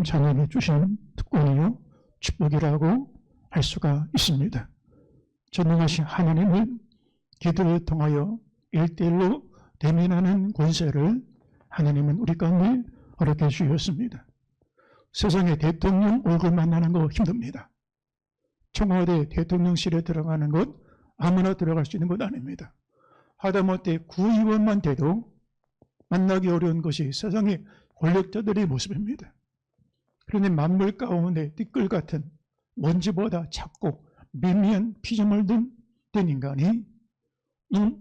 하나님 자녀에게 주신 특권이요 축복이라고 할 수가 있습니다. 전능하신 하나님은 기도를 통하여 1:1로 대면하는 권세를 하나님은 우리 가운데 허락해 주셨습니다. 세상에 대통령 얼굴 만나는 거 힘듭니다. 청와대 대통령실에 들어가는 것 아무나 들어갈 수 있는 것 아닙니다. 하다못해 구의원만 돼도 만나기 어려운 것이 세상의 권력자들의 모습입니다. 그런데 만물 가운데 띠끌 같은 먼지보다 작고 미미한 피조물 등 된 인간이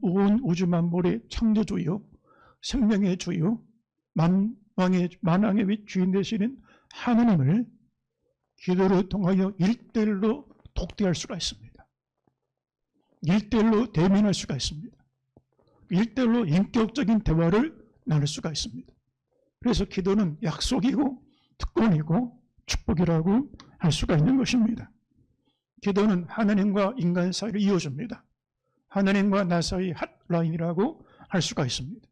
온 우주 만물의 창조주요 생명의 주요 만왕의 주인 되시는 하나님을 기도를 통하여 1:1로 독대할 수가 있습니다. 1:1로 대면할 수가 있습니다. 1:1로 인격적인 대화를 나눌 수가 있습니다. 그래서 기도는 약속이고 특권이고 축복이라고 할 수가 있는 것입니다. 기도는 하나님과 인간 사이를 이어줍니다. 하나님과 나 사이 핫라인이라고 할 수가 있습니다.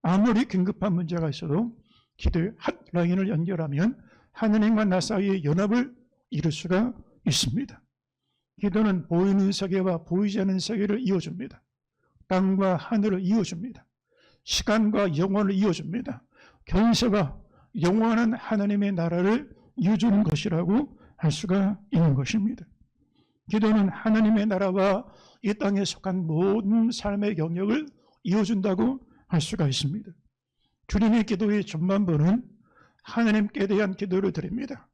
아무리 긴급한 문제가 있어도 기도의 핫라인을 연결하면 하나님과 나 사이의 연합을 이룰 수가 있습니다. 기도는 보이는 세계와 보이지 않는 세계를 이어줍니다. 땅과 하늘을 이어줍니다. 시간과 영원을 이어줍니다. 견세와 영원한 하나님의 나라를 이어주는 것이라고 할 수가 있는 것입니다. 기도는 하나님의 나라와 이 땅에 속한 모든 삶의 영역을 이어준다고 할 수가 있습니다. 주님의 기도의 전반부는 하나님께 대한 기도를 드립니다.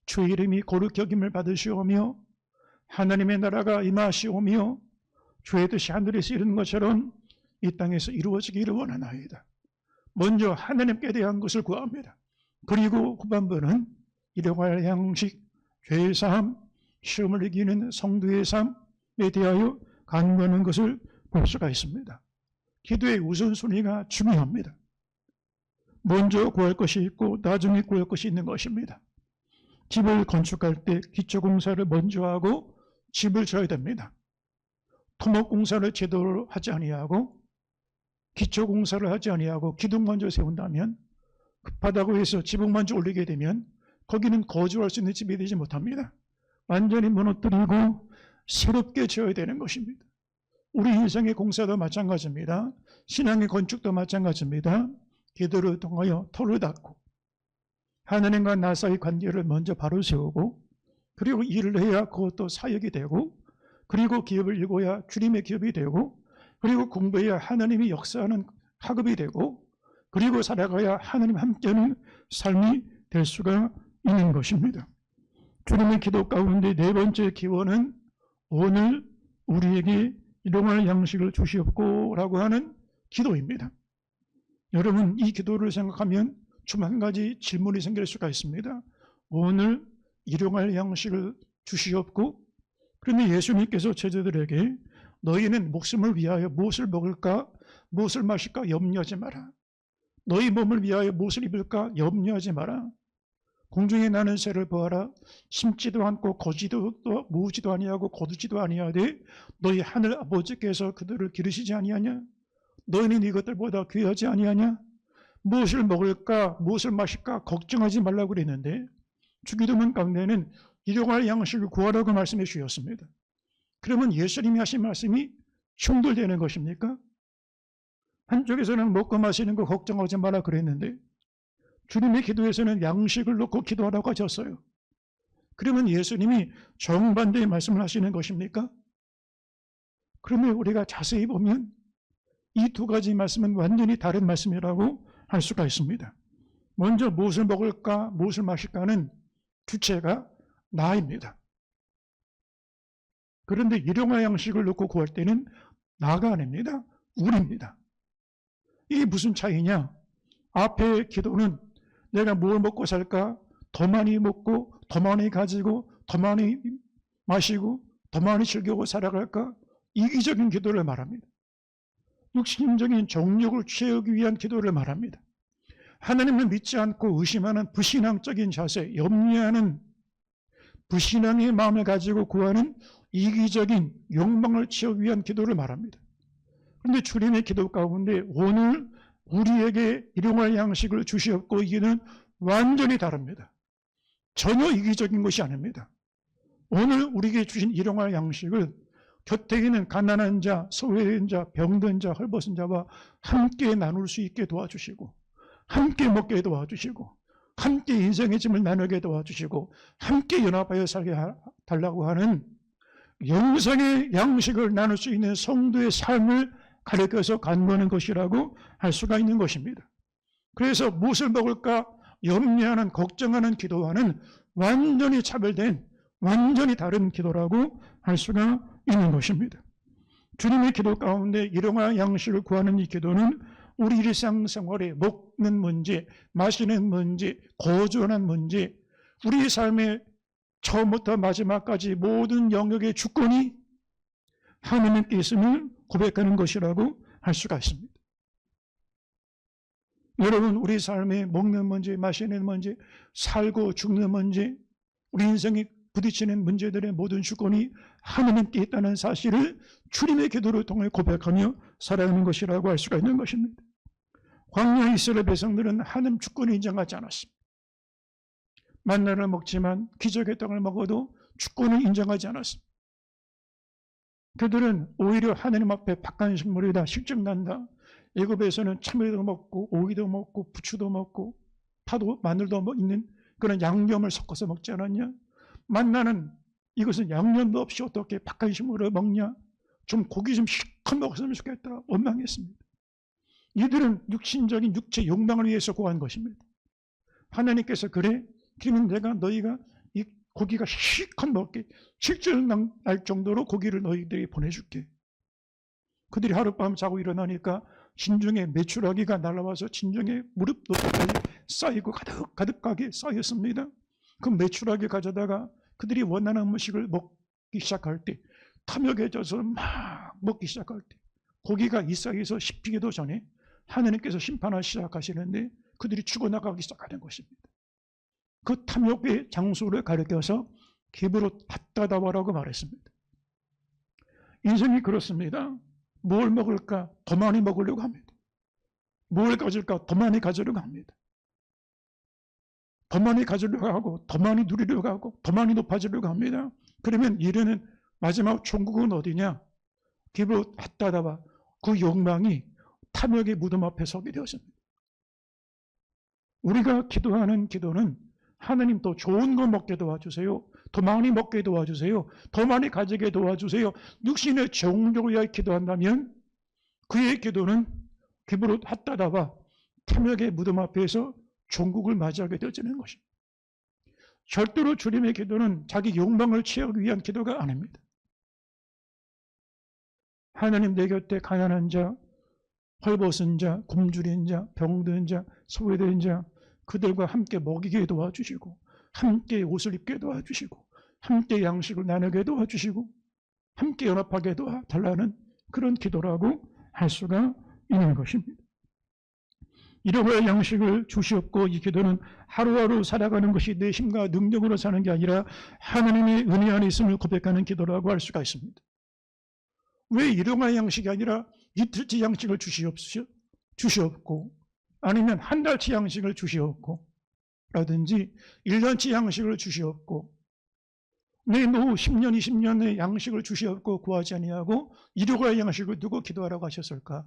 주의 이름이 거룩히 여김을 받으시오며 하나님의 나라가 임하시오며 주의 뜻이 하늘에서 이루는 것처럼 이 땅에서 이루어지기를 원하나이다. 먼저 하나님께 대한 것을 구합니다. 그리고 후반부는 일용할 양식, 죄의 삶, 시험을 이기는 성도의 삶에 대하여 간구하는 것을 볼 수가 있습니다. 기도의 우선순위가 중요합니다. 먼저 구할 것이 있고 나중에 구할 것이 있는 것입니다. 집을 건축할 때 기초공사를 먼저 하고 집을 져야 됩니다. 토목공사를 제대로 하지 아니하고 기초공사를 하지 아니하고 기둥 먼저 세운다면 급하다고 해서 지붕 먼저 올리게 되면 거기는 거주할 수 있는 집이 되지 못합니다. 완전히 무너뜨리고 새롭게 지어야 되는 것입니다. 우리 인생의 공사도 마찬가지입니다. 신앙의 건축도 마찬가지입니다. 기도를 통하여 터를 닦고 하나님과 나 사이 관계를 먼저 바로 세우고 그리고 일을 해야 그것도 사역이 되고 그리고 기업을 이루어야 주님의 기업이 되고 그리고 공부해야 하나님이 역사하는 학업이 되고 그리고 살아가야 하나님 함께하는 삶이 될 수가 있는 것입니다. 주님의 기도 가운데 네 번째 기원은 오늘 우리에게 일용할 양식을 주시옵고 라고 하는 기도입니다. 여러분 이 기도를 생각하면 좀 한 가지 질문이 생길 수가 있습니다. 오늘 일용할 양식을 주시옵고 그러면 예수님께서 제자들에게 너희는 목숨을 위하여 무엇을 먹을까 무엇을 마실까 염려하지 마라. 너희 몸을 위하여 무엇을 입을까 염려하지 마라. 공중에 나는 새를 보아라. 심지도 않고 거지도 모으지도 아니하고 거두지도 아니하되 너희 하늘 아버지께서 그들을 기르시지 아니하냐? 너희는 이것들보다 귀하지 아니하냐? 무엇을 먹을까 무엇을 마실까 걱정하지 말라고 그랬는데 주기도문 가운데는 일용할 양식을 구하라고 말씀해 주셨습니다. 그러면 예수님이 하신 말씀이 충돌되는 것입니까? 한쪽에서는 먹고 마시는 거 걱정하지 마라 그랬는데 주님의 기도에서는 양식을 놓고 기도하라고 하셨어요. 그러면 예수님이 정반대의 말씀을 하시는 것입니까? 그러면 우리가 자세히 보면 이 두 가지 말씀은 완전히 다른 말씀이라고 할 수가 있습니다. 먼저 무엇을 먹을까 무엇을 마실까는 주체가 나입니다. 그런데 일용할 양식을 놓고 구할 때는 나가 아닙니다. 우리입니다. 이게 무슨 차이냐? 앞의 기도는 내가 뭘 먹고 살까? 더 많이 먹고 더 많이 가지고 더 많이 마시고 더 많이 즐기고 살아갈까? 이기적인 기도를 말합니다. 육신적인 정욕을 채우기 위한 기도를 말합니다. 하나님을 믿지 않고 의심하는 불신앙적인 자세, 염려하는 불신앙의 마음을 가지고 구하는 이기적인 욕망을 채우기 위한 기도를 말합니다. 그런데 주님의 기도 가운데 오늘 우리에게 일용할 양식을 주시옵고 이게는 완전히 다릅니다. 전혀 이기적인 것이 아닙니다. 오늘 우리에게 주신 일용할 양식을 곁에 있는 가난한 자, 소외된 자, 병든 자, 헐벗은 자와 함께 나눌 수 있게 도와주시고, 함께 먹게 도와주시고, 함께 인생의 짐을 나누게 도와주시고, 함께 연합하여 살게 달라고 하는 영생의 양식을 나눌 수 있는 성도의 삶을 가르쳐서 간구하는 것이라고 할 수가 있는 것입니다. 그래서 무엇을 먹을까 염려하는, 걱정하는 기도와는 완전히 차별된, 완전히 다른 기도라고 할 수가 있는 것입니다. 주님의 기도 가운데 일용할 양식을 구하는 이 기도는 우리 일상생활에 먹는 문제, 마시는 문제, 거주하는 문제, 우리 삶의 처음부터 마지막까지 모든 영역의 주권이 하나님께 있음을 고백하는 것이라고 할 수가 있습니다. 여러분, 우리 삶에 먹는 문제, 마시는 문제, 살고 죽는 문제, 우리 인생이 부딪히는 문제들의 모든 주권이 하나님께 있다는 사실을 주님의 기도를 통해 고백하며 살아가는 것이라고 할 수가 있는 것입니다. 광야 이스라엘 백성들은 하나님 주권을 인정하지 않았습니다. 만나를 먹지만 기적의 떡을 먹어도 주권을 인정하지 않았습니다. 그들은 오히려 하나님 앞에 박한식물이다, 실증난다. 애굽에서는 참외도 먹고 오이도 먹고 부추도 먹고 파도 마늘도 있는 그런 양념을 섞어서 먹지 않았냐? 만나는 이것은 양념도 없이 어떻게 박한식물을 먹냐? 좀 고기 좀 실컷 먹었으면 좋겠다. 원망했습니다. 이들은 육신적인 육체 욕망을 위해서 구한 것입니다. 하나님께서 그래? 그러면 내가 너희가 이 고기가 실컷 먹게 실증날 정도로 고기를 너희들이 보내줄게. 그들이 하룻밤 자고 일어나니까 진중에 메추라기가 날아와서 진중에 무릎 높이까지 쌓이고 가득하게 쌓였습니다. 그 메추라기 가져다가 그들이 원하는 음식을 먹기 시작할 때, 탐욕에 져서 막 먹기 시작할 때, 고기가 이 싹에서 씹히기도 전에 하나님께서 심판을 시작하시는데 그들이 죽어나가기 시작하는 것입니다. 그 탐욕의 장소를 가리켜서 기브롯 핫다다와라고 말했습니다. 인생이 그렇습니다. 뭘 먹을까? 더 많이 먹으려고 합니다. 뭘 가질까? 더 많이 가지려고 합니다. 더 많이 가지려고 하고, 더 많이 누리려고 하고, 더 많이 높아지려고 합니다. 그러면 이르는 마지막 천국은 어디냐? 기브롯 핫다다와 그 욕망이 탐욕의 무덤 앞에 서게 되었습니다. 우리가 기도하는 기도는 하나님 더 좋은 거 먹게 도와주세요. 더 많이 먹게 도와주세요. 더 많이 가지게 도와주세요. 육신의 정욕을 위하여 기도한다면 그의 기도는 기브롯 핫다다와 탐욕의 무덤 앞에서 종국을 맞이하게 되어지는 것입니다. 절대로 주님의 기도는 자기 욕망을 채우기 위한 기도가 아닙니다. 하나님 내 곁에 가난한 자, 헐벗은 자, 굶주린 자, 병든 자, 소외된 자, 그들과 함께 먹이게 도와주시고, 함께 옷을 입게 도와주시고, 함께 양식을 나누게 도와주시고, 함께 연합하게 도와달라는 그런 기도라고 할 수가 있는 것입니다. 일용할 양식을 주시옵고, 이 기도는 하루하루 살아가는 것이 내 힘과 능력으로 사는 게 아니라 하나님의 은혜 안에 있음을 고백하는 기도라고 할 수가 있습니다. 왜 일용할 양식이 아니라 이틀치 양식을 주시옵고, 아니면 한 달치 양식을 주시옵고, 라든지 1년치 양식을 주시옵고, 내 노후 10년, 20년의 양식을 주시옵고 구하지 아니하고 일용할 양식을 두고 기도하라고 하셨을까?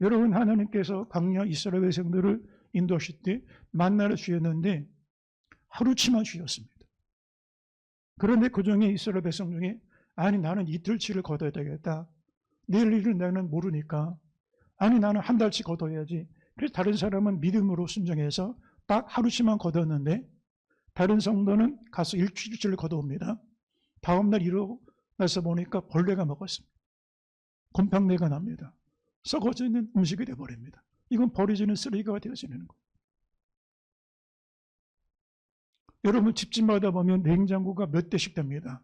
여러분, 하나님께서 광야 이스라엘 백성들을 인도하실 때 만나를 주셨는데 하루치만 주셨습니다. 그런데 그 중에 이스라엘 백성 중에 아니 나는 이틀치를 거둬야 되겠다. 내일 일을 나는 모르니까 아니 나는 한 달치 거둬야지. 그래서 다른 사람은 믿음으로 순종해서 딱 하루치만 거뒀는데 다른 성도는 가서 일주일치를 거둬옵니다. 다음날 일어나서 보니까 벌레가 먹었습니다. 곰팡내가 납니다. 썩어져 있는 음식이 되어버립니다. 이건 버려지는 쓰레기가 되어지는 거예요. 여러분 집집마다 보면 냉장고가 몇 대씩 됩니다.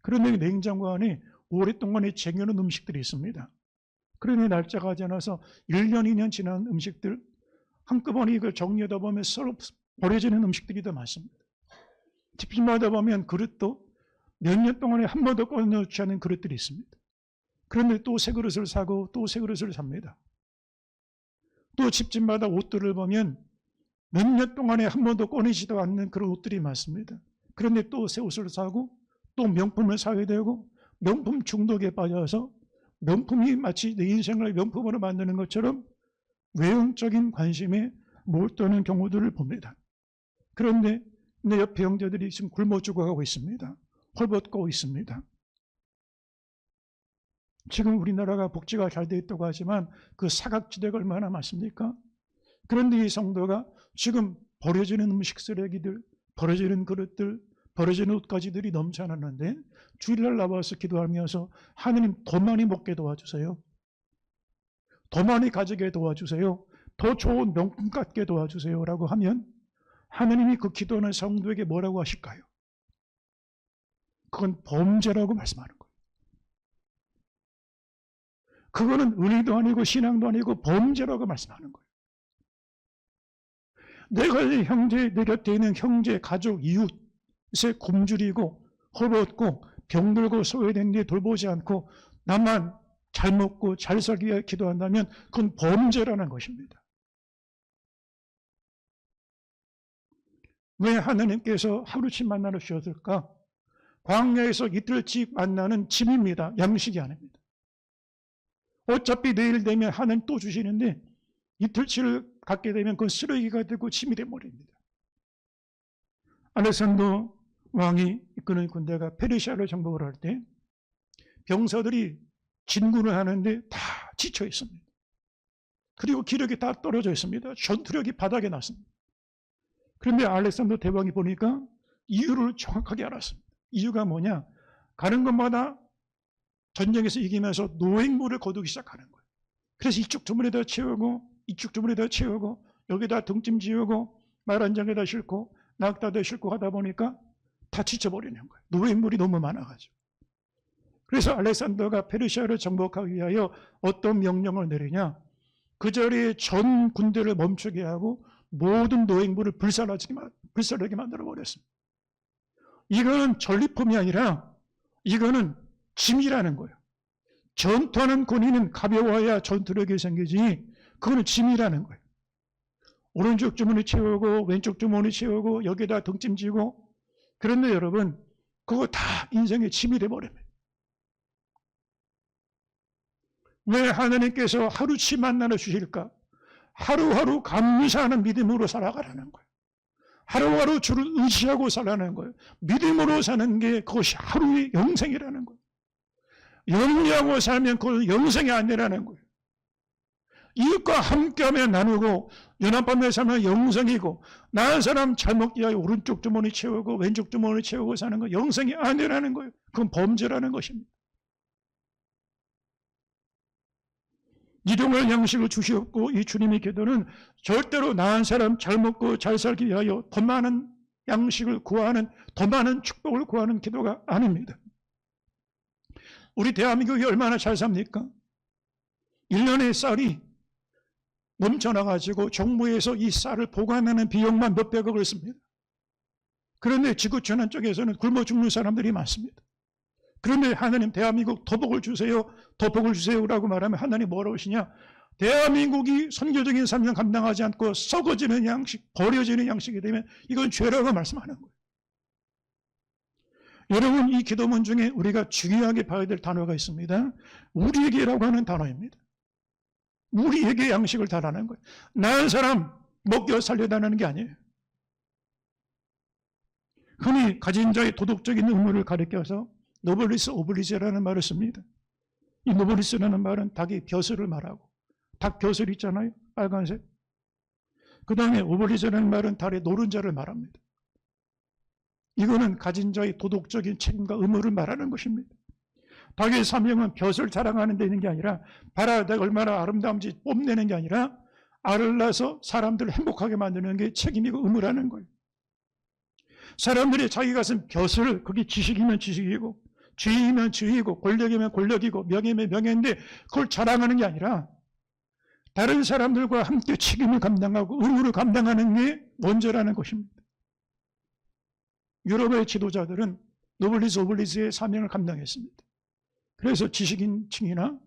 그런데 냉장고 안에 오랫동안에 쟁여놓은 음식들이 있습니다. 그러니 날짜가 지나서 1년, 2년 지난 음식들 한꺼번에 이걸 정리하다 보면 서로 버려지는 음식들이 더 많습니다. 집집마다 보면 그릇도 몇 년 동안에 한 번도 꺼내놓지 않은 그릇들이 있습니다. 그런데 또 새 그릇을 사고 또 새 그릇을 삽니다. 또 집집마다 옷들을 보면 몇 년 동안에 한 번도 꺼내지도 않는 그런 옷들이 많습니다. 그런데 또 새 옷을 사고 또 명품을 사게 되고 명품 중독에 빠져서 명품이 마치 내 인생을 명품으로 만드는 것처럼 외형적인 관심에 몰두하는 경우들을 봅니다. 그런데 내 옆에 형제들이 지금 굶어 죽어가고 있습니다. 헐벗고 있습니다. 지금 우리나라가 복지가 잘 되어 있다고 하지만 그 사각지대가 얼마나 많습니까? 그런데 이 성도가 지금 버려지는 음식 쓰레기들, 버려지는 그릇들, 버려지는 옷가지들이 넘쳐났는데 주일날 나와서 기도하면서 하느님 더 많이 먹게 도와주세요. 더 많이 가지게 도와주세요. 더 좋은 명품 갖게 도와주세요. 라고 하면 하느님이 그 기도하는 성도에게 뭐라고 하실까요? 그건 범죄라고 말씀하는 거예요. 그거는 의리도 아니고 신앙도 아니고 범죄라고 말씀하는 거예요. 내가 형제, 내 곁에 있는 형제, 가족, 이웃에 굶주리고 헐벗고 병들고 소외된 데 돌보지 않고 나만 잘 먹고 잘 살기 위해 기도한다면 그건 범죄라는 것입니다. 왜 하나님께서 하루씩 만나러 주셨을까? 광야에서 이틀씩 만나는 짐입니다. 양식이 아닙니다. 어차피 내일 되면 하나님 또 주시는데 이틀치를 갖게 되면 그건 쓰레기가 되고 짐이 되어버립니다. 알렉산더 왕이 이끄는 군대가 페르시아를 정복을 할 때 병사들이 진군을 하는데 다 지쳐 있습니다. 그리고 기력이 다 떨어져 있습니다. 전투력이 바닥에 났습니다. 그런데 알렉산더 대왕이 보니까 이유를 정확하게 알았습니다. 이유가 뭐냐? 가는 곳마다 전쟁에서 이기면서 노획물을 거두기 시작하는 거예요. 그래서 이쪽 주머니에다 채우고 이쪽 주머니에다 채우고 여기다 등짐 지우고 말한장에다 싣고 낙타도 싣고 하다 보니까 다 지쳐버리는 거예요. 노획물이 너무 많아가지고. 그래서 알렉산더가 페르시아를 정복하기 위하여 어떤 명령을 내리냐? 그 자리에 전 군대를 멈추게 하고 모든 노획물을 불살하게 만들어버렸습니다. 이거는 전리품이 아니라 이거는 짐이라는 거예요. 전투하는 군인은 가벼워야 전투력이 생기지 그거는 짐이라는 거예요. 오른쪽 주머니 채우고 왼쪽 주머니 채우고 여기다 등짐 지고 그런데 여러분 그거 다 인생의 짐이 돼버립니다. 왜 하나님께서 하루치 만나러 주실까? 하루하루 감사하는 믿음으로 살아가라는 거예요. 하루하루 주를 의지하고 살아가는 거예요. 믿음으로 사는 게 그것이 하루의 영생이라는 거예요. 영리하고 살면 그건 영생이 아니라는 거예요. 이웃과 함께하며 나누고 연합하며 살면 영생이고 나은 사람 잘 먹기 위해 오른쪽 주머니 채우고 왼쪽 주머니 채우고 사는 건 영생이 아니라는 거예요. 그건 범죄라는 것입니다. 일용할 양식을 주시옵고 이 주님의 기도는 절대로 나은 사람 잘 먹고 잘 살기 위하여 더 많은 양식을 구하는 더 많은 축복을 구하는 기도가 아닙니다. 우리 대한민국이 얼마나 잘 삽니까? 1년에 쌀이 넘쳐나가지고 정부에서 이 쌀을 보관하는 비용만 몇백억을 씁니다. 그런데 지구촌한 쪽에서는 굶어 죽는 사람들이 많습니다. 그런데 하나님 대한민국 더 복을 주세요. 더 복을 주세요라고 말하면 하나님 뭐라고 하시냐? 대한민국이 선교적인 사명 감당하지 않고 썩어지는 양식, 버려지는 양식이 되면 이건 죄라고 말씀하는 거예요. 여러분 이 기도문 중에 우리가 중요하게 봐야 될 단어가 있습니다. 우리에게라고 하는 단어입니다. 우리에게 양식을 달라는 거예요. 나은 사람 먹여 살려달라는 게 아니에요. 흔히 가진 자의 도덕적인 의무를 가리켜서 노블리스 오블리제라는 말을 씁니다. 이 노블리스라는 말은 닭의 벼슬을 말하고 닭 벼슬 있잖아요. 빨간색. 그 다음에 오블리제라는 말은 달의 노른자를 말합니다. 이거는 가진 자의 도덕적인 책임과 의무를 말하는 것입니다. 닭의 사명은 벼슬 자랑하는 데 있는 게 아니라 봐라 내가 얼마나 아름다운지 뽐내는 게 아니라 알을 낳아서 사람들을 행복하게 만드는 게 책임이고 의무라는 거예요. 사람들이 자기 가슴 벼슬 그게 지식이면 지식이고 지위면 지위고 권력이면 권력이고 명예면 명예인데 그걸 자랑하는 게 아니라 다른 사람들과 함께 책임을 감당하고 의무를 감당하는 게 먼저라는 것입니다. 유럽의 지도자들은 노블리스 오블리스의 사명을 감당했습니다. 그래서 지식인층이나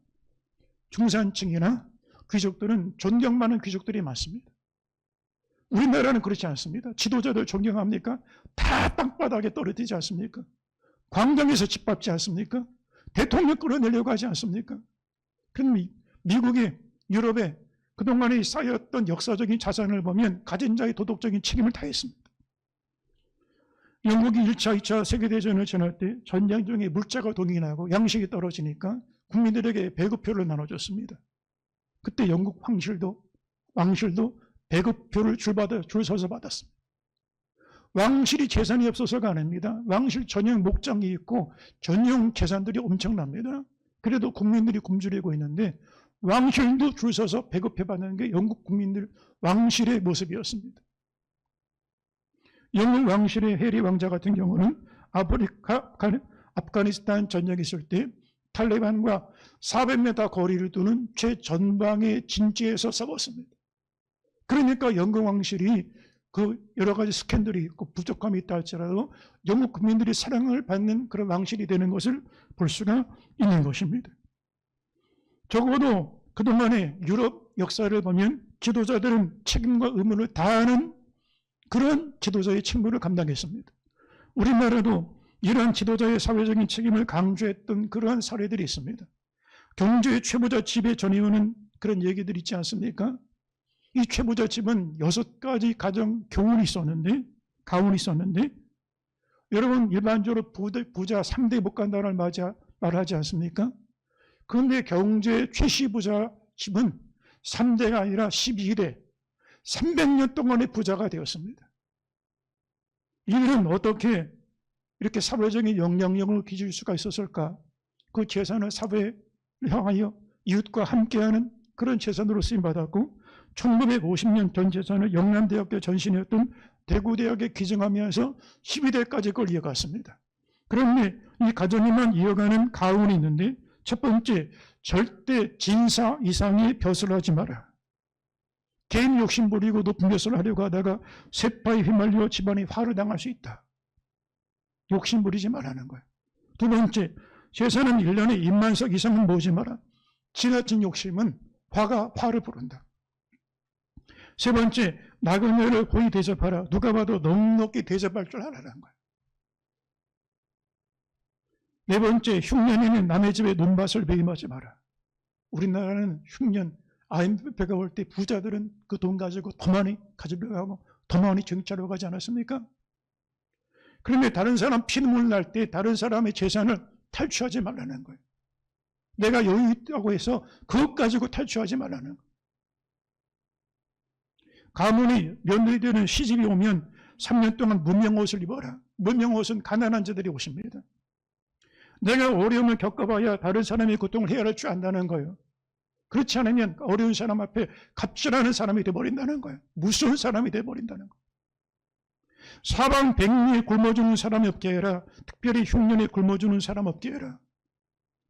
중산층이나 귀족들은 존경받는 귀족들이 많습니다. 우리나라는 그렇지 않습니다. 지도자들 존경합니까? 다 땅바닥에 떨어지지 않습니까? 광장에서 짓밟지 않습니까? 대통령 끌어내려고 하지 않습니까? 그럼 미국이 유럽에 그동안에 쌓였던 역사적인 자산을 보면 가진 자의 도덕적인 책임을 다했습니다. 영국이 1차, 2차 세계대전을 지날 때 전쟁 중에 물자가 동인하고 양식이 떨어지니까 국민들에게 배급표를 나눠줬습니다. 그때 영국 왕실도 배급표를 줄 서서 받았습니다. 왕실이 재산이 없어서가 아닙니다. 왕실 전용 목장이 있고 전용 재산들이 엄청납니다. 그래도 국민들이 굶주리고 있는데 왕실도 줄 서서 배급해 받는 게 영국 국민들 왕실의 모습이었습니다. 영국 왕실의 해리 왕자 같은 경우는 아프가니스탄 전쟁이 있을 때 탈레반과 400m 거리를 두는 최전방의 진지에서 싸웠습니다. 그러니까 영국 왕실이 그 여러 가지 스캔들이 있고 부족함이 있다 할지라도 영국 국민들이 사랑을 받는 그런 왕실이 되는 것을 볼 수가 있는 것입니다. 적어도 그동안의 유럽 역사를 보면 지도자들은 책임과 의무를 다하는 그런 지도자의 책무를 감당했습니다. 우리나라도 이러한 지도자의 사회적인 책임을 강조했던 그러한 사례들이 있습니다. 경제의 최부자 집에 전해오는 그런 얘기들이 있지 않습니까? 이 최부자 집은 6가지 가정 가문이 있었는데 여러분 일반적으로 부자 3대 못 간다는 말하지 않습니까? 그런데 경제 최시부자 집은 3대가 아니라 12대 300년 동안의 부자가 되었습니다. 이들은 어떻게 이렇게 사회적인 영향력을 기질 수가 있었을까? 그 재산을 사회를 향하여 이웃과 함께하는 그런 재산으로 쓰임받았고 1950년 전 재산을 영남대학교 전신이었던 대구대학에 기증하면서 12대까지 그걸 이어갔습니다. 그런데 이 가정에만 이어가는 가훈이 있는데 첫 번째, 절대 진사 이상의 벼슬을 하지 마라. 개인 욕심 부리고 높은 벼슬을 하려고 하다가 세파에 휘말려 집안이 화를 당할 수 있다. 욕심 부리지 말라는 거예요. 두 번째, 재산은 1년에 2만석 이상은 모으지 마라. 지나친 욕심은 화를 부른다. 세 번째, 나그네를 고이 대접하라. 누가 봐도 넉넉히 대접할 줄 알아라는 거예요. 네 번째, 흉년에는 남의 집에 논밭을 매임하지 마라. 우리나라는 흉년, IMF가 올 때 부자들은 그 돈 가지고 더 많이 가지려고 하고 더 많이 정치하려고 하지 않았습니까? 그런데 다른 사람 피눈물 날 때 다른 사람의 재산을 탈취하지 말라는 거예요. 내가 여유 있다고 해서 그것 가지고 탈취하지 말라는 거예요. 가문이 며느리들은 시집이 오면 3년 동안 무명옷을 입어라. 무명옷은 가난한 자들이 옷입니다. 내가 어려움을 겪어봐야 다른 사람의 고통을 헤아릴 줄 안다는 거예요. 그렇지 않으면 어려운 사람 앞에 갑질하는 사람이 되어버린다는 거예요. 무서운 사람이 되어버린다는 거예요. 사방 백리에 굶어주는 사람이 없게 해라. 특별히 흉년에 굶어주는 사람 없게 해라.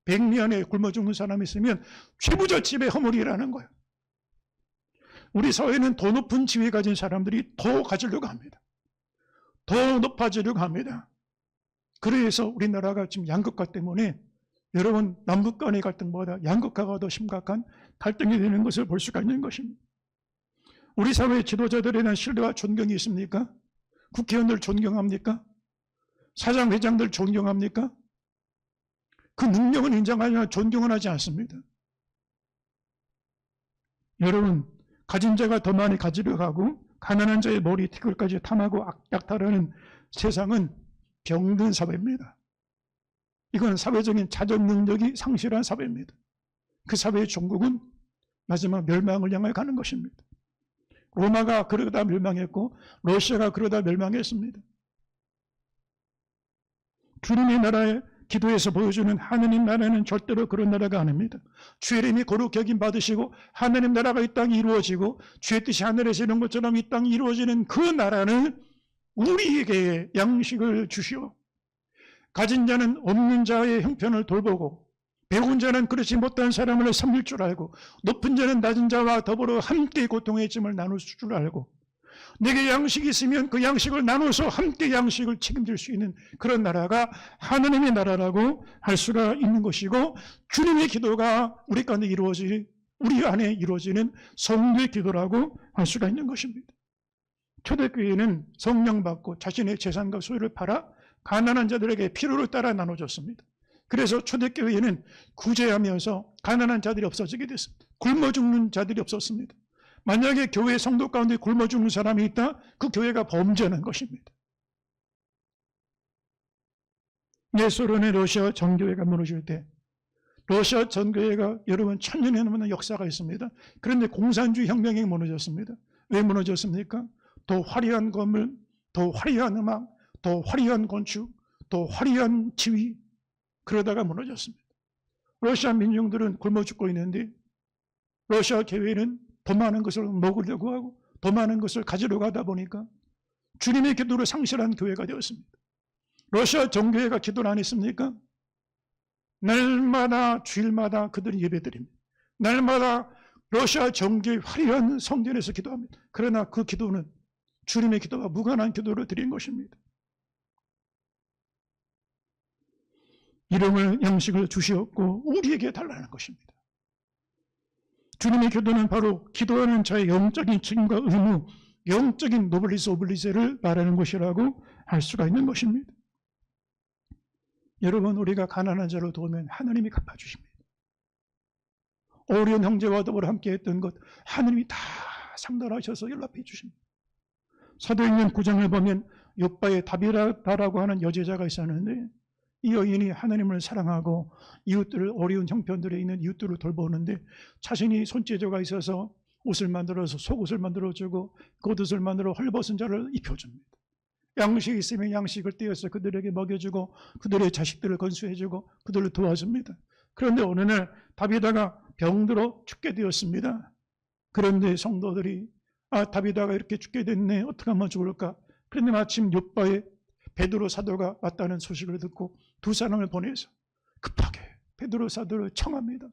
백리 안에 굶어주는 사람이 있으면 최부자 집의 허물이라는 거예요. 우리 사회는 더 높은 지위 가진 사람들이 더 가지려고 합니다. 더 높아지려고 합니다. 그래서 우리나라가 지금 양극화 때문에 여러분 남북 간의 갈등보다 양극화가 더 심각한 갈등이 되는 것을 볼 수가 있는 것입니다. 우리 사회의 지도자들에 대한 신뢰와 존경이 있습니까? 국회의원들 존경합니까? 사장, 회장들 존경합니까? 그 능력은 인정하지만 존경은 하지 않습니다. 여러분, 가진 자가 더 많이 가지려고 하고 가난한 자의 머리 티끌까지 탐하고 약탈하는 세상은 병든 사회입니다. 이건 사회적인 자정 능력이 상실한 사회입니다. 그 사회의 종국은 마지막 멸망을 향해 가는 것입니다. 로마가 그러다 멸망했고 러시아가 그러다 멸망했습니다. 주님의 나라에 기도에서 보여주는 하느님 나라는 절대로 그런 나라가 아닙니다. 주의 이름이 거룩히 여김 받으시고 하느님 나라가 이 땅에 이루어지고 주의 뜻이 하늘에서 이룬 것처럼 이 땅에 이루어지는 그 나라는 우리에게 양식을 주시오. 가진 자는 없는 자의 형편을 돌보고 배운 자는 그렇지 못한 사람을 섬길 줄 알고 높은 자는 낮은 자와 더불어 함께 고통의 짐을 나눌 줄 알고 내게 양식이 있으면 그 양식을 나눠서 함께 양식을 책임질 수 있는 그런 나라가 하느님의 나라라고 할 수가 있는 것이고 주님의 기도가 우리 안에 이루어지는 성도의 기도라고 할 수가 있는 것입니다. 초대교회는 성령 받고 자신의 재산과 소유를 팔아 가난한 자들에게 필요를 따라 나눠줬습니다. 그래서 초대교회는 구제하면서 가난한 자들이 없어지게 됐습니다. 굶어 죽는 자들이 없었습니다. 만약에 교회 성도 가운데 굶어 죽는 사람이 있다, 그 교회가 범죄하는 것입니다. 소련의 러시아 전교회가 무너질 때, 러시아 전교회가 여러분 1000년이 넘는 역사가 있습니다. 그런데 공산주의 혁명이 무너졌습니다. 왜 무너졌습니까? 더 화려한 건물, 더 화려한 음악, 더 화려한 건축, 더 화려한 지위, 그러다가 무너졌습니다. 러시아 민중들은 굶어 죽고 있는데 러시아 교회는 더 많은 것을 먹으려고 하고 더 많은 것을 가지려고 하다 보니까 주님의 기도를 상실한 교회가 되었습니다. 러시아 정교회가 기도를 안 했습니까? 날마다 주일마다 그들이 예배드립니다. 날마다 러시아 정교회 화려한 성전에서 기도합니다. 그러나 그 기도는 주님의 기도와 무관한 기도를 드린 것입니다. 일용할 양식을 주시었고 우리에게 달라는 것입니다. 주님의 기도는 바로 기도하는 자의 영적인 책임과 의무, 영적인 노블리스 오블리제를 말하는 것이라고 할 수가 있는 것입니다. 여러분, 우리가 가난한 자를 도우면 하나님이 갚아주십니다. 어려운 형제와 더불어 함께했던 것 하나님이 다 상달하셔서 연락해 주십니다. 사도행전 9장을 보면 욥바의 다비다라고 하는 여제자가 있었는데 이 여인이 하나님을 사랑하고 이웃들을, 어려운 형편들에 있는 이웃들을 돌보는데 자신이 손재주가 있어서 옷을 만들어서 속옷을 만들어주고 겉옷을 만들어 헐벗은 자를 입혀줍니다. 양식이 있으면 양식을 떼어서 그들에게 먹여주고 그들의 자식들을 건수해주고 그들을 도와줍니다. 그런데 어느 날 다비다가 병들어 죽게 되었습니다. 그런데 성도들이 다비다가 이렇게 죽게 됐네, 어떻게 하면 좋을까? 그런데 마침 욥바의 베드로 사도가 왔다는 소식을 듣고 두 사람을 보내서 급하게 베드로 사도를 청합니다.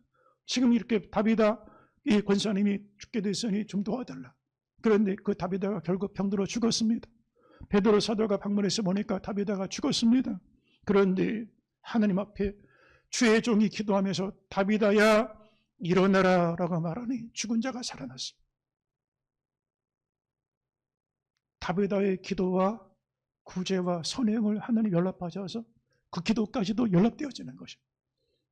지금 이렇게 다비다 이 권사님이 죽게 됐으니 좀 도와달라. 그런데 그 다비다가 결국 병들어 죽었습니다. 베드로 사도가 방문해서 보니까 다비다가 죽었습니다. 그런데 하나님 앞에 주의 종이 기도하면서 다비다야 일어나라 라고 말하니 죽은 자가 살아났습니다. 다비다의 기도와 구제와 선행을 하나님 연락받아서 그 기도까지도 연락되어지는 것입니다.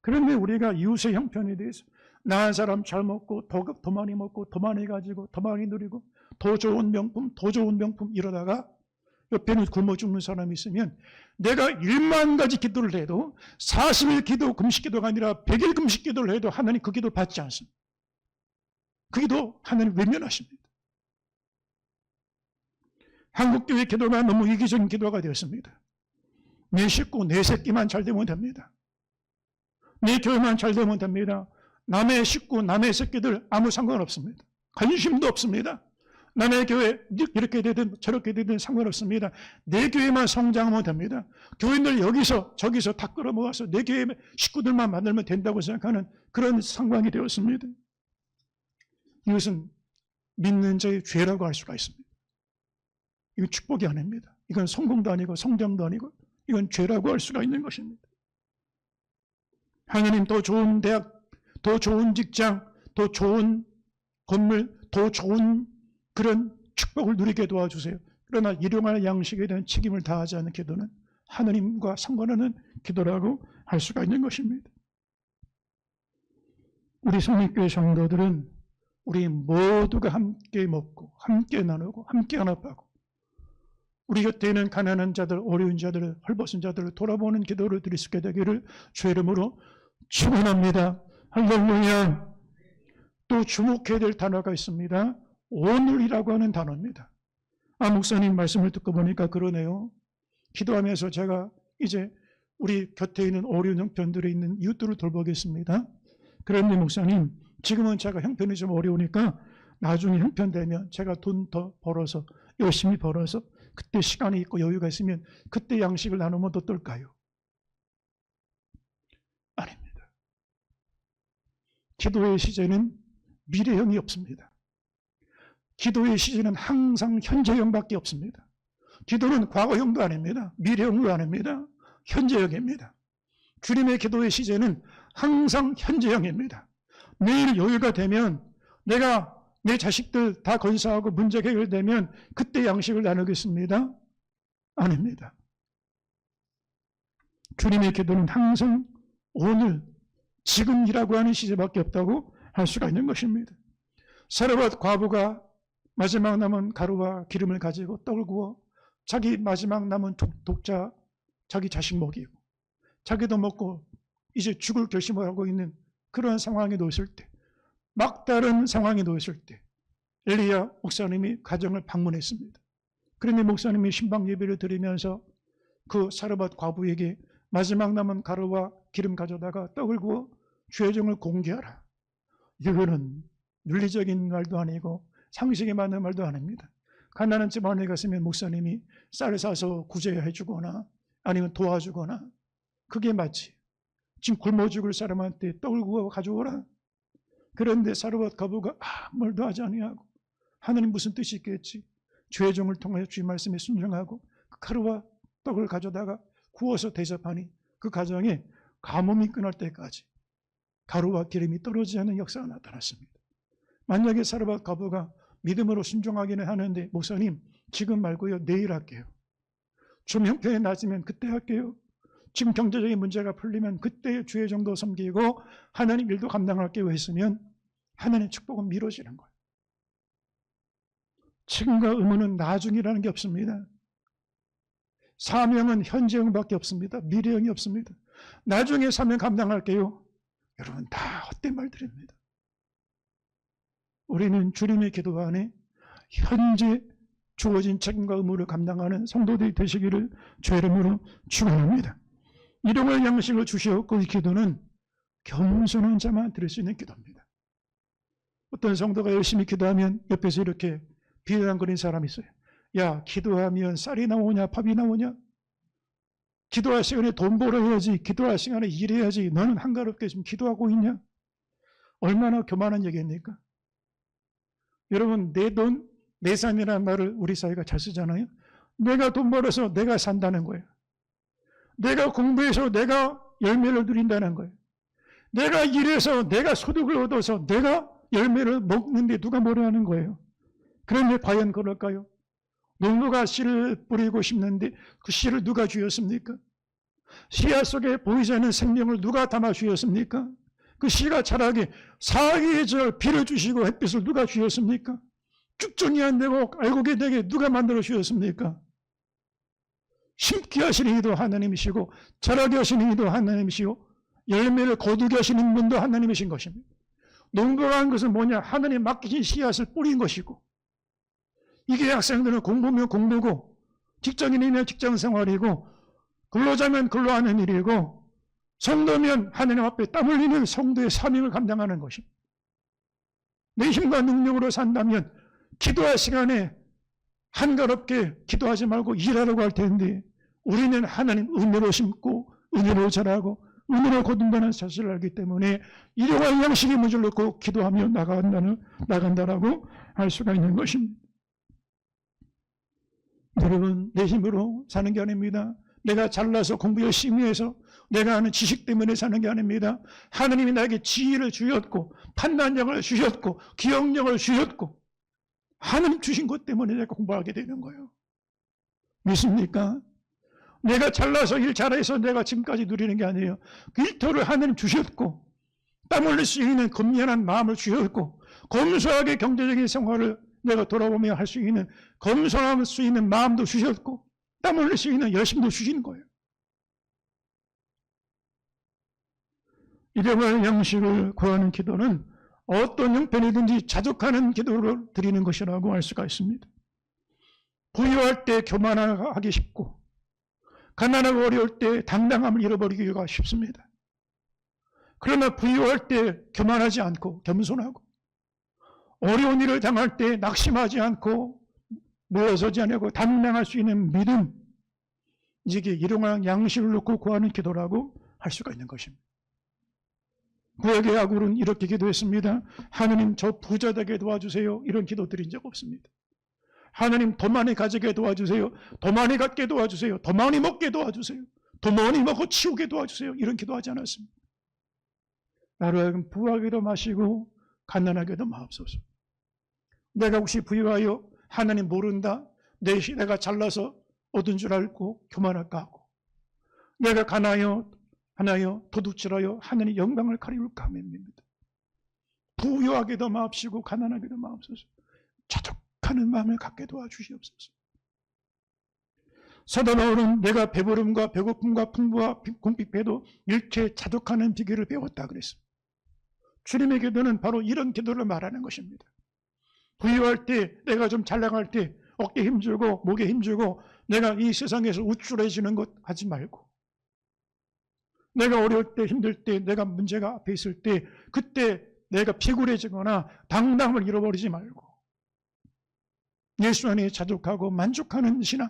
그런데 우리가 이웃의 형편에 대해서 나은 사람 잘 먹고 더 많이 먹고 더 많이 가지고 더 많이 누리고 더 좋은 명품 이러다가 옆에는 굶어 죽는 사람이 있으면 내가 1만 가지 기도를 해도 40일 기도 금식 기도가 아니라 100일 금식 기도를 해도 하나님 그 기도를 받지 않습니다. 그 기도 하나님 외면하십니다. 한국교회 기도가 너무 이기적인 기도가 되었습니다. 내 식구, 내 새끼만 잘 되면 됩니다. 내 교회만 잘 되면 됩니다. 남의 식구, 남의 새끼들 아무 상관없습니다. 관심도 없습니다. 남의 교회 이렇게 되든 저렇게 되든 상관없습니다. 내 교회만 성장하면 됩니다. 교인들 여기서 저기서 다 끌어모아서 내 교회 식구들만 만들면 된다고 생각하는 그런 상황이 되었습니다. 이것은 믿는 자의 죄라고 할 수가 있습니다. 이건 축복이 아닙니다. 이건 성공도 아니고 성장도 아니고 이건 죄라고 할 수가 있는 것입니다. 하나님 더 좋은 대학, 더 좋은 직장, 더 좋은 건물, 더 좋은 그런 축복을 누리게 도와주세요. 그러나 일용할 양식에 대한 책임을 다하지 않는 기도는 하나님과 상관하는 기도라고 할 수가 있는 것입니다. 우리 성립교회 성도들은 우리 모두가 함께 먹고 함께 나누고 함께 연합하고 우리 곁에 있는 가난한 자들, 어려운 자들, 헐벗은 자들을 돌아보는 기도를 드릴 수 있게 되기를 주의 이름으로 축원합니다. 할렐루야. 또 주목해야 될 단어가 있습니다. 오늘이라고 하는 단어입니다. 목사님 말씀을 듣고 보니까 그러네요. 기도하면서 제가 이제 우리 곁에 있는 어려운 형편들에 있는 이웃들을 돌보겠습니다. 그런데 목사님, 지금은 제가 형편이 좀 어려우니까 나중에 형편 되면 제가 돈 더 벌어서 열심히 벌어서 그때 시간이 있고 여유가 있으면 그때 양식을 나누면 어떨까요? 아닙니다. 기도의 시제는 미래형이 없습니다. 기도의 시제는 항상 현재형밖에 없습니다. 기도는 과거형도 아닙니다. 미래형도 아닙니다. 현재형입니다. 주님의 기도의 시제는 항상 현재형입니다. 내일 여유가 되면 내가 내 자식들 다 건사하고 문제가 해결되면 그때 양식을 나누겠습니다? 아닙니다. 주님의 기도는 항상 오늘, 지금이라고 하는 시제밖에 없다고 할 수가 있는 것입니다. 사르밧 과부가 마지막 남은 가루와 기름을 가지고 떡을 구워 자기 마지막 남은 독자, 자기 자식 먹이고 자기도 먹고 이제 죽을 결심을 하고 있는 그런 상황에 놓였을 때, 막다른 상황에 놓였을 때 엘리야 목사님이 가정을 방문했습니다. 그런데 목사님이 신방 예배를 드리면서 그 사르밧 과부에게 마지막 남은 가루와 기름 가져다가 떡을 구워 죄정을 공개하라. 이거는 윤리적인 말도 아니고 상식에 맞는 말도 아닙니다. 가난한 집안에 갔으면 목사님이 쌀을 사서 구제해 주거나 아니면 도와주거나 그게 맞지. 지금 굶어 죽을 사람한테 떡을 구워 가져오라. 그런데 사르밧 과부가 아무 말도 하지 아니하고 하나님 무슨 뜻이 있겠지. 죄종을 통하여 주의 말씀에 순종하고 그 가루와 떡을 가져다가 구워서 대접하니 그 가정에 가뭄이 끊을 때까지 가루와 기름이 떨어지지 않는 역사가 나타났습니다. 만약에 사르밧 과부가 믿음으로 순종하기는 하는데 목사님 지금 말고요 내일 할게요. 좀 형편이 낮으면 그때 할게요. 지금 경제적인 문제가 풀리면 그때 주의 정도 섬기고 하나님 일도 감당할게요 했으면 하나님의 축복은 미뤄지는 거예요. 지금과 의무는 나중이라는 게 없습니다. 사명은 현재형밖에 없습니다. 미래형이 없습니다. 나중에 사명 감당할게요. 여러분 다 헛된 말들입니다. 우리는 주님의 기도 안에 현재 주어진 책임과 의무를 감당하는 성도들이 되시기를 주의 이름으로 축원합니다. 일용할 양식을 주시옵고 이 기도는 겸손한 자만 드릴 수 있는 기도입니다. 어떤 성도가 열심히 기도하면 옆에서 이렇게 비난거리는 사람이 있어요. 야, 기도하면 쌀이 나오냐 밥이 나오냐? 기도할 시간에 돈 벌어야지, 기도할 시간에 일해야지, 너는 한가롭게 지금 기도하고 있냐? 얼마나 교만한 얘기입니까? 여러분, 내 돈, 내 삶이라는 말을 우리 사회가 잘 쓰잖아요. 내가 돈 벌어서 내가 산다는 거예요. 내가 공부해서 내가 열매를 누린다는 거예요. 내가 일해서 내가 소득을 얻어서 내가 열매를 먹는데 누가 뭐라 하는 거예요. 그런데 과연 그럴까요? 농부가 씨를 뿌리고 심는데 그 씨를 누가 주었습니까? 씨앗 속에 보이지 않는 생명을 누가 담아 주었습니까? 그 씨가 자라게 사계절 비를 주시고 햇빛을 누가 주었습니까? 쭉정이 안 되고 알곡이 되게 누가 만들어 주었습니까? 심게 하시는 이도 하나님이시고 자라게 하시는 이도 하나님이시고 열매를 거두게 하시는 분도 하나님이신 것입니다. 농부가 한 것은 뭐냐? 하나님 맡기신 씨앗을 뿌린 것이고, 이게 학생들은 공부면 공부고 직장인이면 직장생활이고 근로자면 근로하는 일이고 성도면 하나님 앞에 땀 흘리는 성도의 사명을 감당하는 것입니다. 내 힘과 능력으로 산다면 기도할 시간에 한가롭게 기도하지 말고 일하라고 할 텐데 우리는 하나님 은혜로 심고 은혜로 자라고 은혜로 거둔다는 사실을 알기 때문에 일용할 양식의 문제를 놓고 기도하며 나간다라고 할 수가 있는 것입니다. 여러분, 내 힘으로 사는 게 아닙니다. 내가 잘나서 공부 열심히 해서 내가 아는 지식 때문에 사는 게 아닙니다. 하나님이 나에게 지혜를 주셨고 판단력을 주셨고 기억력을 주셨고 하나님 주신 것 때문에 내가 공부하게 되는 거예요. 믿습니까? 내가 잘나서 일 잘해서 내가 지금까지 누리는 게 아니에요. 그 일터를 하나님 주셨고 땀 흘릴 수 있는 건면한 마음을 주셨고 검소하게 경제적인 생활을 내가 돌아보며 할 수 있는 검소할 수 있는 마음도 주셨고 땀 흘릴 수 있는 열심도 주신 거예요. 일용할 양식을 구하는 기도는 어떤 형편이든지 자족하는 기도를 드리는 것이라고 할 수가 있습니다. 부유할 때 교만하기 쉽고 가난하고 어려울 때 당당함을 잃어버리기가 쉽습니다. 그러나 부유할 때 교만하지 않고 겸손하고 어려운 일을 당할 때 낙심하지 않고 물러서지 않고 당당할 수 있는 믿음, 이게 일용할 양식을 놓고 구하는 기도라고 할 수가 있는 것입니다. 구약의 야곱은 이렇게 기도했습니다. 하나님 저 부자 되게 도와주세요. 이런 기도 드린 적 없습니다. 하나님 더 많이 가지게 도와주세요. 더 많이 갖게 도와주세요. 더 많이 먹게 도와주세요. 더 많이 먹고 치우게 도와주세요. 이런 기도하지 않았습니다. 나로 하여금 부하게도 마시고 가난하게도 마옵소서. 내가 혹시 부유하여 하나님 모른다, 내 시대가 잘나서 얻은 줄 알고 교만할까 하고, 내가 가나요 도둑질하여 하나님 영광을 가리울까 함입니다. 부유하게도 마옵시고 가난하게도 마옵소서. 자족하는 마음을 갖게 도와주시옵소서. 사도 바울은 내가 배부름과 배고픔과 풍부와 궁핍해도 일체 자족하는 비결을 배웠다 그랬습니다. 주님의 기도는 바로 이런 기도를 말하는 것입니다. 부유할 때, 내가 좀 잘 나갈 때 어깨 힘주고 목에 힘주고 내가 이 세상에서 우쭐해지는 것 하지 말고, 내가 어려울 때, 힘들 때, 내가 문제가 앞에 있을 때, 그때 내가 피곤해지거나 당당함을 잃어버리지 말고 예수 안에 자족하고 만족하는 신앙,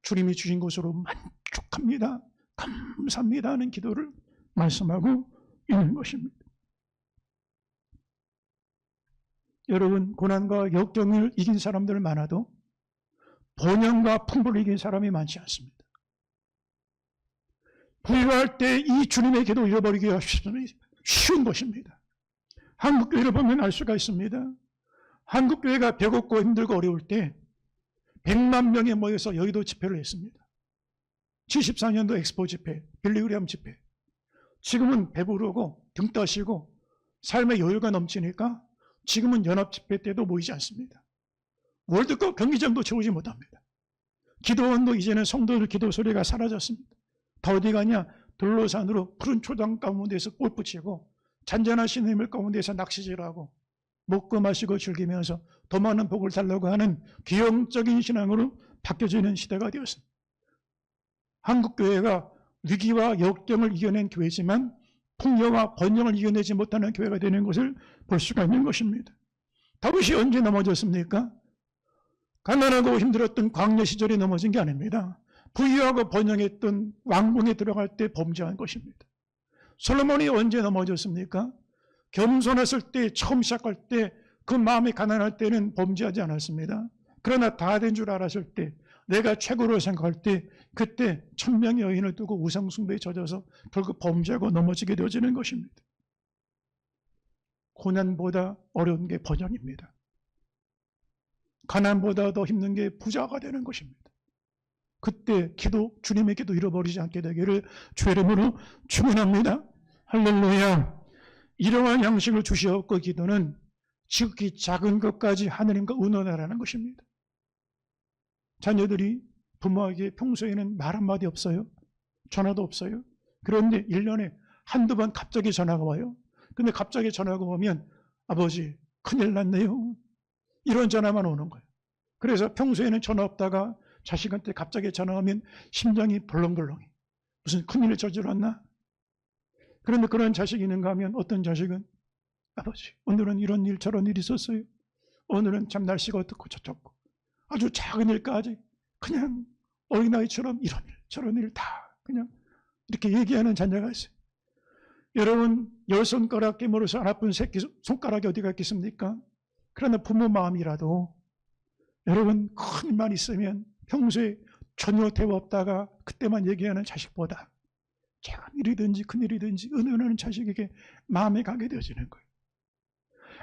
주님이 주신 것으로 만족합니다, 감사합니다 하는 기도를 말씀하고 있는 것입니다. 여러분, 고난과 역경을 이긴 사람들 많아도 번영과 풍부를 이긴 사람이 많지 않습니다. 부유할 때 이 주님의 기도 잃어버리기가 쉬운 것입니다. 한국교회를 보면 알 수가 있습니다. 한국교회가 배고프고 힘들고 어려울 때 100만 명이 모여서 여의도 집회를 했습니다. 74년도 엑스포 집회, 빌리그리암 집회. 지금은 배부르고 등 떠시고 삶의 여유가 넘치니까 지금은 연합 집회 때도 모이지 않습니다. 월드컵 경기장도 채우지 못합니다. 기도원도 이제는 성도들 기도 소리가 사라졌습니다. 다 어디 가냐? 돌로산으로 푸른 초당 가운데서 골프 치고 잔잔한 신의물 가운데서 낚시질하고 먹고 마시고 즐기면서 더 많은 복을 달라고 하는 기형적인 신앙으로 바뀌어지는 시대가 되었습니다. 한국교회가 위기와 역경을 이겨낸 교회지만 풍요와 번영을 이겨내지 못하는 교회가 되는 것을 볼 수가 있는 것입니다. 다윗이 언제 넘어졌습니까? 가난하고 힘들었던 광야 시절에 넘어진 게 아닙니다. 부유하고 번영했던 왕궁에 들어갈 때 범죄한 것입니다. 솔로몬이 언제 넘어졌습니까? 겸손했을 때, 처음 시작할 때, 그 마음이 가난할 때는 범죄하지 않았습니다. 그러나 다 된 줄 알았을 때, 내가 최고로 생각할 때, 그때 1000명의 여인을 두고 우상숭배에 젖어서 결국 범죄하고 넘어지게 되어지는 것입니다. 고난보다 어려운 게 번영입니다. 가난보다 더 힘든 게 부자가 되는 것입니다. 그때 기도, 주님의 기도 잃어버리지 않게 되기를 주의 이름으로 축원합니다. 할렐루야. 이러한 양식을 주시옵고 기도는 지극히 작은 것까지 하느님과 의논하라는 것입니다. 자녀들이 부모에게 평소에는 말 한마디 없어요. 전화도 없어요. 그런데 1년에 한두 번 갑자기 전화가 와요. 근데 갑자기 전화가 오면 아버지 큰일 났네요. 이런 전화만 오는 거예요. 그래서 평소에는 전화 없다가 자식한테 갑자기 전화하면 심장이 벌렁벌렁해. 무슨 큰일을 저질렀나? 그런데 그런 자식이 있는가 하면 어떤 자식은 아버지 오늘은 이런 일 저런 일이 있었어요. 오늘은 참 날씨가 어떻고 저쩌고 아주 작은 일까지 그냥 어린아이처럼 이런 일 저런 일 다 그냥 이렇게 얘기하는 자녀가 있어요. 여러분 10손가락 깨물어서 안 아픈 새끼 손가락이 어디가 있겠습니까? 그러나 부모 마음이라도 여러분 큰 일만 있으면 평소에 전혀 대화 없다가 그때만 얘기하는 자식보다 작은 일이든지 큰 일이든지 은은한 자식에게 마음에 가게 되어지는 거예요.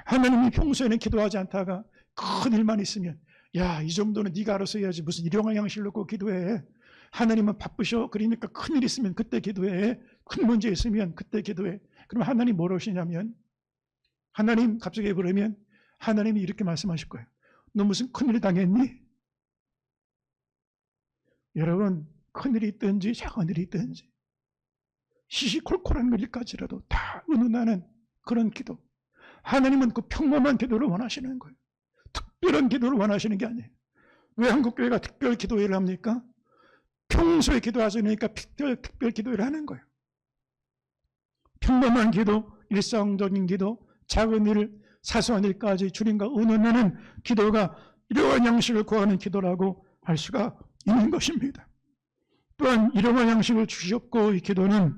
하나님이 평소에는 기도하지 않다가 큰 일만 있으면 야, 이 정도는 네가 알아서 해야지 무슨 일용할 양식을 놓고 기도해. 하나님은 바쁘셔. 그러니까 큰 일 있으면 그때 기도해. 큰 문제 있으면 그때 기도해. 그럼 하나님 뭐라고 하시냐면 하나님 갑자기 그러면 하나님이 이렇게 말씀하실 거예요. 너 무슨 큰일 당했니? 여러분 큰일이 있든지 작은 일이 있든지 시시콜콜한 일까지라도 다 은은하는 그런 기도. 하나님은 그 평범한 기도를 원하시는 거예요. 특별한 기도를 원하시는 게 아니에요. 왜 한국교회가 특별 기도회를 합니까? 평소에 기도하시니까 특별 기도회를 하는 거예요. 평범한 기도, 일상적인 기도, 작은 일, 사소한 일까지 주님과 의논하는 기도가 이러한 양식을 구하는 기도라고 할 수가 있는 것입니다. 또한 이러한 양식을 주시옵고 이 기도는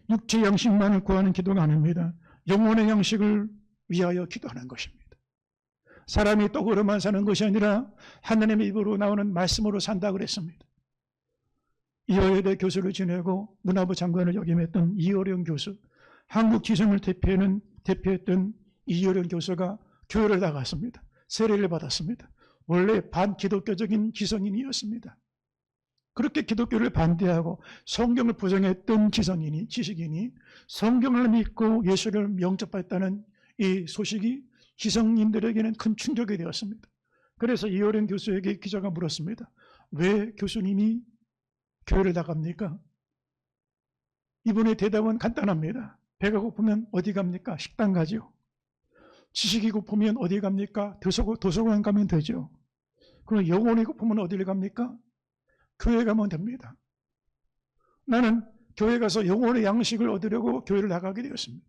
육체 양식만을 구하는 기도가 아닙니다. 영혼의 양식을 위하여 기도하는 것입니다. 사람이 떡으로만 사는 것이 아니라 하나님의 입으로 나오는 말씀으로 산다 그랬습니다. 이화여대 교수를 지내고 문화부 장관을 역임했던 이어령 교수, 한국 지성을 대표했던 이어령 교수가 교회를 나갔습니다. 세례를 받았습니다. 원래 반기독교적인 기성인이었습니다. 그렇게 기독교를 반대하고 성경을 부정했던 기성인이, 지식인이 성경을 믿고 예수를 영접했다는 이 소식이 기성인들에게는 큰 충격이 되었습니다. 그래서 이호령 교수에게 기자가 물었습니다. 왜 교수님이 교회를 나갑니까? 이분의 대답은 간단합니다. 배가 고프면 어디 갑니까? 식당 가죠. 지식이 고프면 어디 갑니까? 도서관 가면 되죠. 그럼 영혼이 고프면 어디를 갑니까? 교회 가면 됩니다. 나는 교회 가서 영혼의 양식을 얻으려고 교회를 나가게 되었습니다.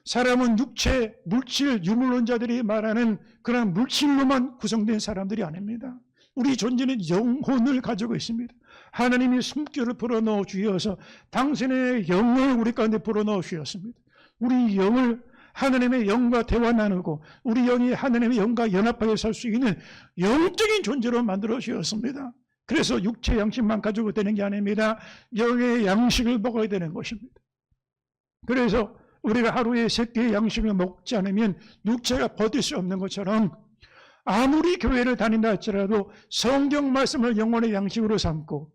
사람은 육체, 물질, 유물론자들이 말하는 그런 물질로만 구성된 사람들이 아닙니다. 우리 존재는 영혼을 가지고 있습니다. 하나님이 숨결을 불어넣어 주셔서 당신의 영을 우리 가운데 불어넣어 주셨습니다. 우리 영을 하나님의 영과 대화 나누고 우리 영이 하나님의 영과 연합하여 살 수 있는 영적인 존재로 만들어 주셨습니다. 그래서 육체 양식만 가지고 되는 게 아닙니다. 영의 양식을 먹어야 되는 것입니다. 그래서 우리가 하루에 3끼의 양식을 먹지 않으면 육체가 버틸 수 없는 것처럼 아무리 교회를 다닌다 할지라도 성경 말씀을 영혼의 양식으로 삼고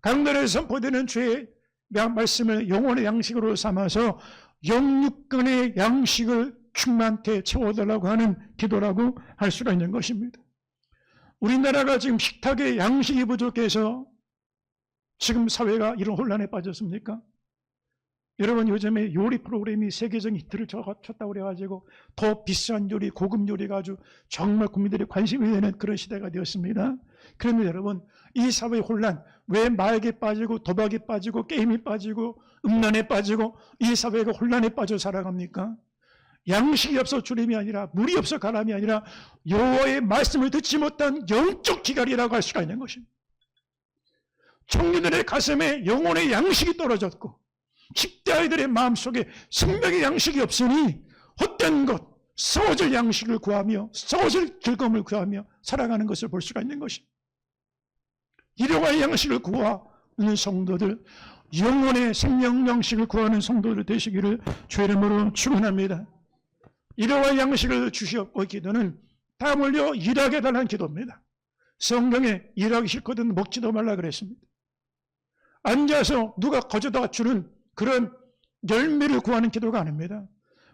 강단에 선포되는 주의 말씀을 영혼의 양식으로 삼아서 영육간의 양식을 충만케 채워달라고 하는 기도라고 할 수가 있는 것입니다. 우리나라가 지금 식탁에 양식이 부족해서 지금 사회가 이런 혼란에 빠졌습니까? 여러분 요즘에 요리 프로그램이 세계적인 히트를 쳤다고 그래가지고 더 비싼 요리, 고급 요리가 아주 정말 국민들이 관심이 되는 그런 시대가 되었습니다. 그런데 여러분 이 사회의 혼란, 왜 마약에 빠지고 도박에 빠지고 게임에 빠지고 음란에 빠지고 이 사회가 혼란에 빠져 살아갑니까? 양식이 없어 주림이 아니라 물이 없어 가람이 아니라 여호와의 말씀을 듣지 못한 영적 기갈이라고 할 수가 있는 것입니다. 청년들의 가슴에 영혼의 양식이 떨어졌고 10대 아이들의 마음속에 생명의 양식이 없으니 헛된 것, 썩어질 양식을 구하며 썩어질 즐거움을 구하며 살아가는 것을 볼 수가 있는 것입니다. 일용할 양식을 구하는 성도들, 영혼의 생명 양식을 구하는 성도들 되시기를 주의 이름으로 축원합니다. 일용할 양식을 주시옵고 기도는 땀 흘려 일하게 해달라는 기도입니다. 성경에 일하기 싫거든 먹지도 말라 그랬습니다. 앉아서 누가 거저다가 주는 그런 열매를 구하는 기도가 아닙니다.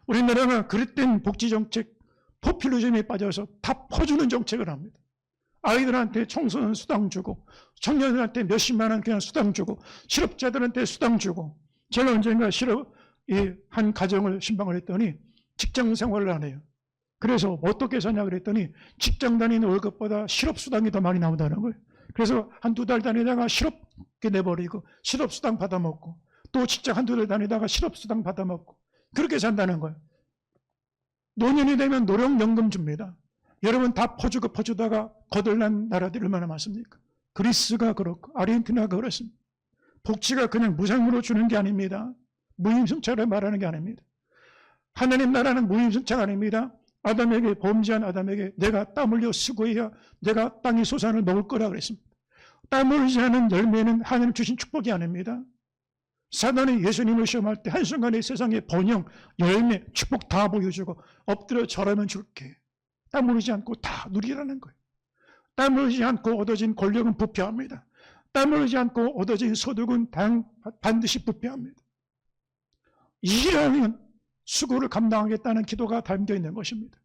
우리나라가 그릇된 복지정책, 포퓰리즘에 빠져서 다 퍼주는 정책을 합니다. 아이들한테 청소년 수당 주고 청년들한테 몇십만 원 그냥 수당 주고 실업자들한테 수당 주고 제가 언젠가 한 가정을 신방을 했더니 직장 생활을 안 해요. 그래서 어떻게 사냐 그랬더니 직장 다니는 월급보다 실업수당이 더 많이 나온다는 거예요. 그래서 한두 달 다니다가 실업게 내버리고 실업수당 받아먹고 또 직장 한두 달 다니다가 실업수당 받아먹고 그렇게 산다는 거예요. 노년이 되면 노령연금 줍니다. 여러분 다 퍼주다가 거덜난 나라들이 얼마나 많습니까? 그리스가 그렇고 아르헨티나가 그렇습니다. 복지가 그냥 무상으로 주는 게 아닙니다. 무임승차를 말하는 게 아닙니다. 하나님 나라는 무임승차가 아닙니다. 아담에게 범죄한 아담에게 내가 땀 흘려 수고해야 내가 땅의 소산을 먹을 거라 그랬습니다. 땀 흘리지 않은 열매는 하나님 주신 축복이 아닙니다. 사단이 예수님을 시험할 때 한순간에 세상의 번영, 열매, 축복 다 보여주고 엎드려 절하면 줄게. 땀 흘리지 않고 다 누리라는 거예요. 땀 흘리지 않고 얻어진 권력은 부패합니다. 땀 흘리지 않고 얻어진 소득은 반드시 부패합니다. 일하면 수고를 감당하겠다는 기도가 담겨 있는 것입니다.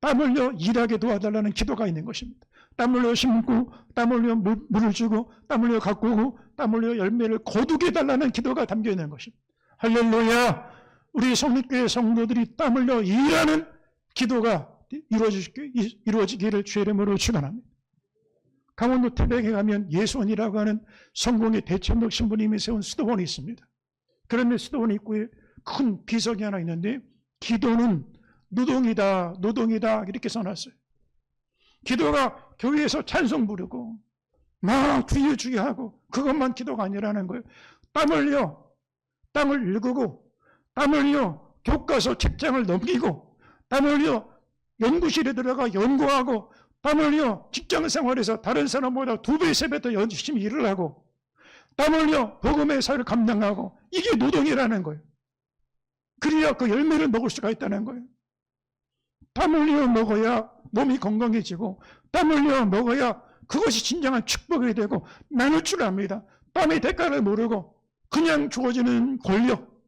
땀 흘려 일하게 도와달라는 기도가 있는 것입니다. 땀 흘려 심고 땀 흘려 물을 주고 땀 흘려 가꾸고 땀 흘려 열매를 거두게 해달라는 기도가 담겨 있는 것입니다. 할렐루야. 우리 성립교회 성도들이 땀 흘려 일하는 기도가 이루어지기를 주의 이름으로 축원합니다. 강원도 태백에 가면 예수원이라고 하는 성공의 대천덕 신부님이 세운 수도원이 있습니다. 그런데 수도원 입구에 큰 비석이 하나 있는데 기도는 노동이다 이렇게 써놨어요. 기도가 교회에서 찬송 부르고 막 주의하고 그것만 기도가 아니라는 거예요. 땀 흘려 땅을 일구고 땀 흘려 교과서 책장을 넘기고 땀 흘려 연구실에 들어가 연구하고 땀 흘려 직장생활에서 다른 사람보다 2배, 3배 더 열심히 일을 하고 땀 흘려 복음의 사회를 감당하고 이게 노동이라는 거예요. 그래야 그 열매를 먹을 수가 있다는 거예요. 땀 흘려 먹어야 몸이 건강해지고 땀 흘려 먹어야 그것이 진정한 축복이 되고 나눌 줄 압니다. 땀의 대가를 모르고 그냥 주어지는 권력,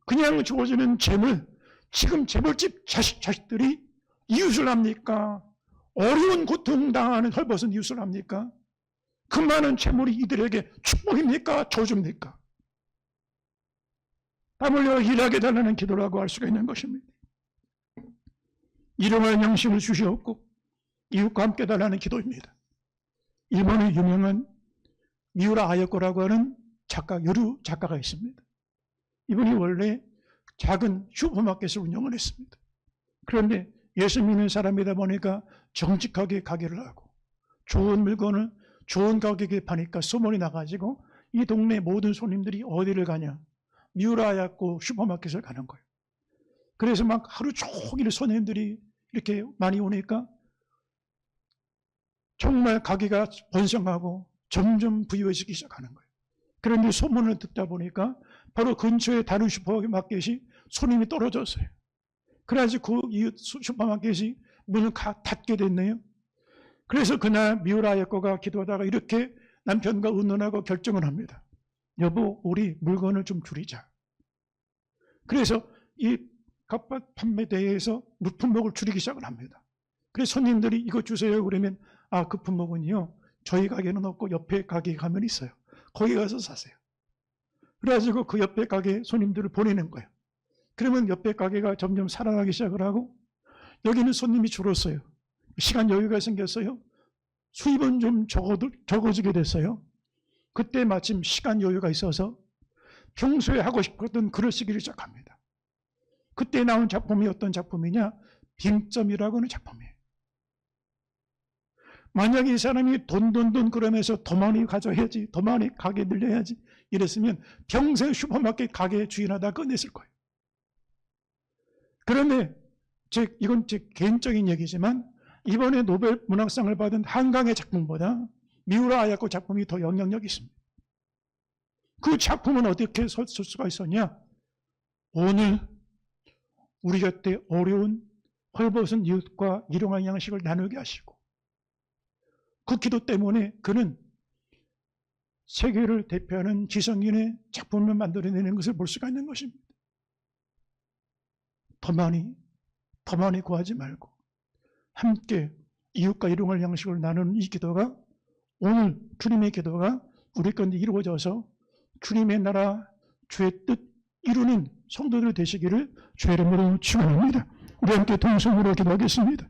그냥 주어지는 재물, 지금 재벌집 자식들이 이웃을 합니까? 어려운 고통당하는 헐벗은 이웃을 합니까? 그 많은 재물이 이들에게 축복입니까? 저주입니까? 땀 흘려 일하게 달라는 기도라고 할 수가 있는 것입니다. 일용할 양식을 주시옵고 이웃과 함께 달라는 기도입니다. 일본의 유명한 미우라 아야코라고 하는 작가, 여류 작가가 있습니다. 이분이 원래 작은 슈퍼마켓을 운영을 했습니다. 그런데 예수 믿는 사람이다 보니까 정직하게 가게를 하고 좋은 물건을 좋은 가격에 파니까 소문이 나가지고 이 동네 모든 손님들이 어디를 가냐? 미우라 아야코 슈퍼마켓을 가는 거예요. 그래서 막 하루 종일 손님들이 이렇게 많이 오니까 정말 가게가 번성하고 점점 부유해지기 시작하는 거예요. 그런데 소문을 듣다 보니까 바로 근처에 다른 슈퍼마켓이 손님이 떨어졌어요. 그래가지고 그 이웃 슈퍼마켓이 문을 닫게 됐네요. 그래서 그날 미우라 아야코가 기도하다가 이렇게 남편과 의논하고 결정을 합니다. 여보, 우리 물건을 좀 줄이자. 그래서 이 갑밭 판매대회에서 물품목을 줄이기 시작을 합니다. 그래서 손님들이 이거 주세요 그러면 그 품목은요 저희 가게는 없고 옆에 가게 가면 있어요. 거기 가서 사세요. 그래가지고 그 옆에 가게 손님들을 보내는 거예요. 그러면 옆에 가게가 점점 살아나기 시작을 하고 여기는 손님이 줄었어요. 시간 여유가 생겼어요. 수입은 좀 적어지게 됐어요. 그때 마침 시간 여유가 있어서 평소에 하고 싶었던 글을 쓰기를 시작합니다. 그때 나온 작품이 어떤 작품이냐? 빙점이라고 하는 작품이에요. 만약에 이 사람이 돈 그러면서 더 많이 가져야지, 더 많이 가게 늘려야지 이랬으면 평생 슈퍼마켓 가게 주인하다 끝냈을 거예요. 그런데 이건 제 개인적인 얘기지만 이번에 노벨 문학상을 받은 한강의 작품보다 미우라 아야코 작품이 더 영향력이 있습니다. 그 작품은 어떻게 쓸 수가 있었냐? 오늘 우리 곁에 어려운 헐벗은 이웃과 일용할 양식을 나누게 하시고 그 기도 때문에 그는 세계를 대표하는 지성인의 작품을 만들어내는 것을 볼 수가 있는 것입니다. 더 많이 구하지 말고 함께 이웃과 일용할 양식을 나누는 이 기도가 오늘 주님의 기도가 우리 가운데 이루어져서 주님의 나라 주의 뜻 이루는 성도들 되시기를 주의 이름으로 축원합니다. 우리 함께 동성으로 기도하겠습니다.